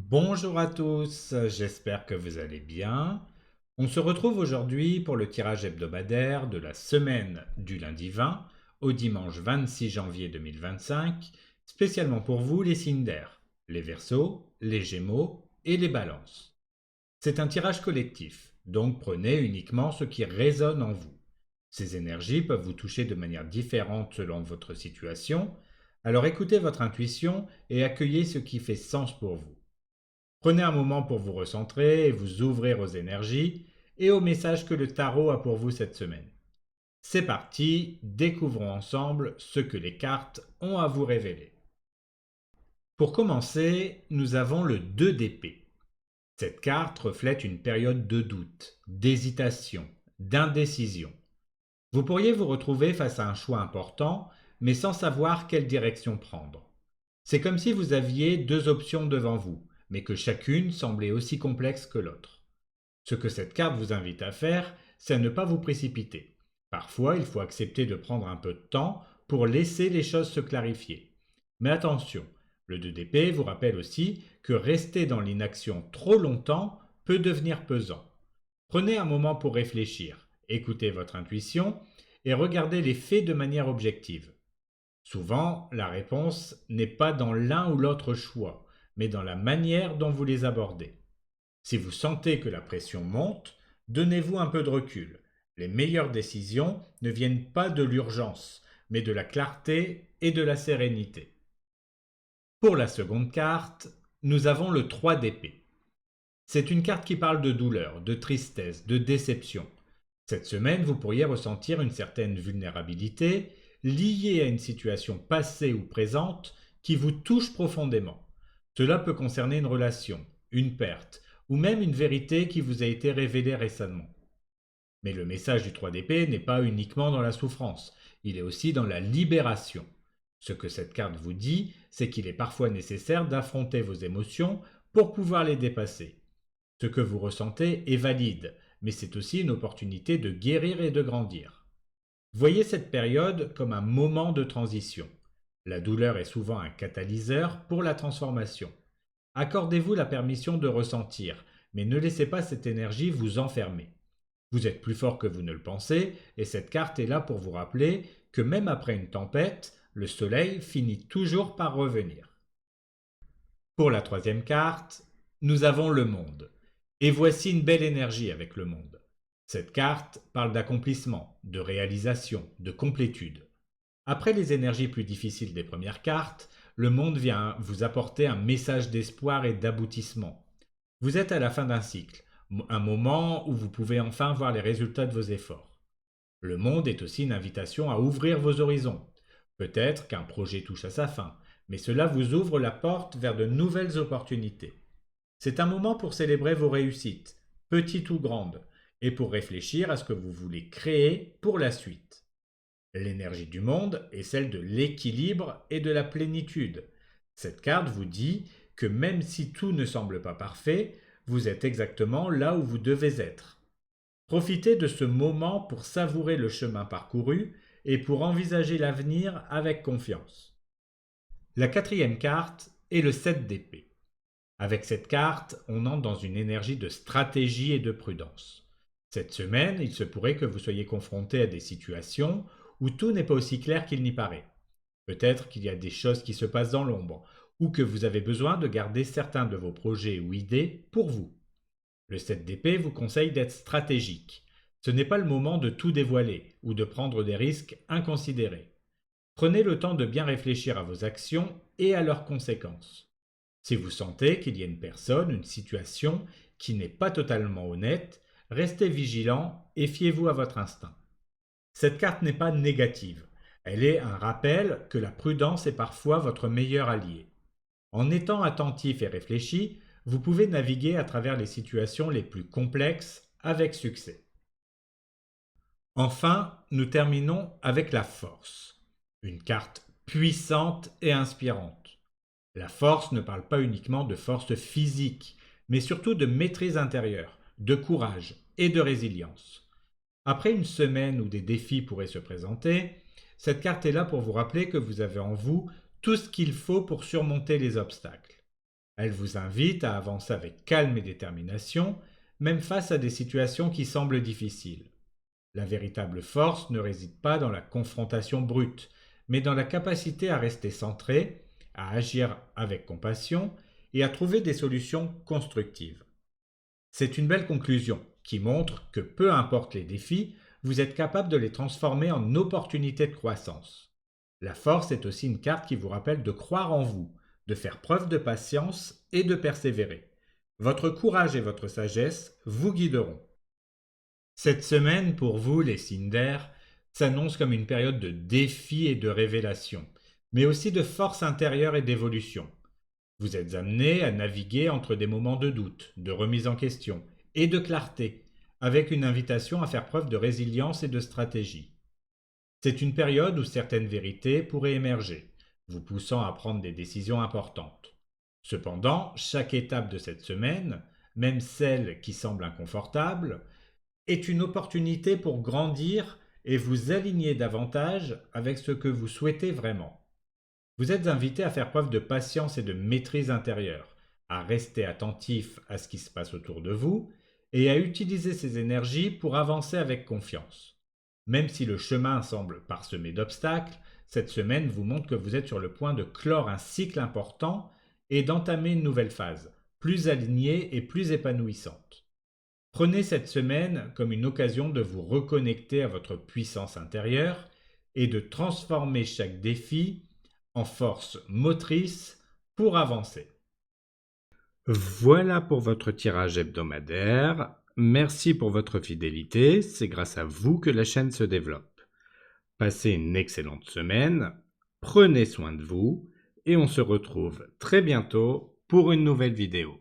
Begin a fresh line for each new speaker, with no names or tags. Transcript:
Bonjour à tous, j'espère que vous allez bien. On se retrouve aujourd'hui pour le tirage hebdomadaire de la semaine du lundi 20 au dimanche 26 janvier 2025, spécialement pour vous les signes d'air, les Verseaux, les Gémeaux et les Balances. C'est un tirage collectif, donc prenez uniquement ce qui résonne en vous. Ces énergies peuvent vous toucher de manière différente selon votre situation, alors écoutez votre intuition et accueillez ce qui fait sens pour vous. Prenez un moment pour vous recentrer et vous ouvrir aux énergies et aux messages que le tarot a pour vous cette semaine. C'est parti, découvrons ensemble ce que les cartes ont à vous révéler. Pour commencer, nous avons le 2 d'épée. Cette carte reflète une période de doute, d'hésitation, d'indécision. Vous pourriez vous retrouver face à un choix important, mais sans savoir quelle direction prendre. C'est comme si vous aviez deux options devant vous, mais que chacune semblait aussi complexe que l'autre. Ce que cette carte vous invite à faire, c'est à ne pas vous précipiter. Parfois, il faut accepter de prendre un peu de temps pour laisser les choses se clarifier. Mais attention, le 2 d'épée vous rappelle aussi que rester dans l'inaction trop longtemps peut devenir pesant. Prenez un moment pour réfléchir, écoutez votre intuition et regardez les faits de manière objective. Souvent, la réponse n'est pas dans l'un ou l'autre choix, mais dans la manière dont vous les abordez. Si vous sentez que la pression monte, donnez-vous un peu de recul. Les meilleures décisions ne viennent pas de l'urgence, mais de la clarté et de la sérénité. Pour la seconde carte, nous avons le 3 d'épée. C'est une carte qui parle de douleur, de tristesse, de déception. Cette semaine, vous pourriez ressentir une certaine vulnérabilité liée à une situation passée ou présente qui vous touche profondément. Cela peut concerner une relation, une perte, ou même une vérité qui vous a été révélée récemment. Mais le message du 3 d'épée n'est pas uniquement dans la souffrance, il est aussi dans la libération. Ce que cette carte vous dit, c'est qu'il est parfois nécessaire d'affronter vos émotions pour pouvoir les dépasser. Ce que vous ressentez est valide, mais c'est aussi une opportunité de guérir et de grandir. Voyez cette période comme un moment de transition. La douleur est souvent un catalyseur pour la transformation. Accordez-vous la permission de ressentir, mais ne laissez pas cette énergie vous enfermer. Vous êtes plus fort que vous ne le pensez, et cette carte est là pour vous rappeler que même après une tempête, le soleil finit toujours par revenir. Pour la troisième carte, nous avons le monde. Et voici une belle énergie avec le monde. Cette carte parle d'accomplissement, de réalisation, de complétude. Après les énergies plus difficiles des premières cartes, le monde vient vous apporter un message d'espoir et d'aboutissement. Vous êtes à la fin d'un cycle, un moment où vous pouvez enfin voir les résultats de vos efforts. Le monde est aussi une invitation à ouvrir vos horizons. Peut-être qu'un projet touche à sa fin, mais cela vous ouvre la porte vers de nouvelles opportunités. C'est un moment pour célébrer vos réussites, petites ou grandes, et pour réfléchir à ce que vous voulez créer pour la suite. L'énergie du monde est celle de l'équilibre et de la plénitude. Cette carte vous dit que même si tout ne semble pas parfait, vous êtes exactement là où vous devez être. Profitez de ce moment pour savourer le chemin parcouru et pour envisager l'avenir avec confiance. La quatrième carte est le 7 d'épée. Avec cette carte, on entre dans une énergie de stratégie et de prudence. Cette semaine, il se pourrait que vous soyez confronté à des situations où tout n'est pas aussi clair qu'il n'y paraît. Peut-être qu'il y a des choses qui se passent dans l'ombre, ou que vous avez besoin de garder certains de vos projets ou idées pour vous. Le 7 d'épée vous conseille d'être stratégique. Ce n'est pas le moment de tout dévoiler ou de prendre des risques inconsidérés. Prenez le temps de bien réfléchir à vos actions et à leurs conséquences. Si vous sentez qu'il y a une personne, une situation qui n'est pas totalement honnête, restez vigilant et fiez-vous à votre instinct. Cette carte n'est pas négative, elle est un rappel que la prudence est parfois votre meilleur allié. En étant attentif et réfléchi, vous pouvez naviguer à travers les situations les plus complexes avec succès. Enfin, nous terminons avec la force, une carte puissante et inspirante. La force ne parle pas uniquement de force physique, mais surtout de maîtrise intérieure, de courage et de résilience. Après une semaine où des défis pourraient se présenter, cette carte est là pour vous rappeler que vous avez en vous tout ce qu'il faut pour surmonter les obstacles. Elle vous invite à avancer avec calme et détermination, même face à des situations qui semblent difficiles. La véritable force ne réside pas dans la confrontation brute, mais dans la capacité à rester centré, à agir avec compassion et à trouver des solutions constructives. C'est une belle conclusion qui montre que peu importe les défis, vous êtes capable de les transformer en opportunités de croissance. La force est aussi une carte qui vous rappelle de croire en vous, de faire preuve de patience et de persévérer. Votre courage et votre sagesse vous guideront. Cette semaine, pour vous, les signes d'air, s'annonce comme une période de défis et de révélation, mais aussi de force intérieure et d'évolution. Vous êtes amené à naviguer entre des moments de doute, de remise en question et de clarté, avec une invitation à faire preuve de résilience et de stratégie. C'est une période où certaines vérités pourraient émerger, vous poussant à prendre des décisions importantes. Cependant, chaque étape de cette semaine, même celle qui semble inconfortable, est une opportunité pour grandir et vous aligner davantage avec ce que vous souhaitez vraiment. Vous êtes invité à faire preuve de patience et de maîtrise intérieure, à rester attentif à ce qui se passe autour de vous et à utiliser ces énergies pour avancer avec confiance. Même si le chemin semble parsemé d'obstacles, cette semaine vous montre que vous êtes sur le point de clore un cycle important et d'entamer une nouvelle phase, plus alignée et plus épanouissante. Prenez cette semaine comme une occasion de vous reconnecter à votre puissance intérieure et de transformer chaque défi en force motrice pour avancer. Voilà pour votre tirage hebdomadaire. Merci pour votre fidélité, c'est grâce à vous que la chaîne se développe. Passez une excellente semaine, prenez soin de vous et on se retrouve très bientôt pour une nouvelle vidéo.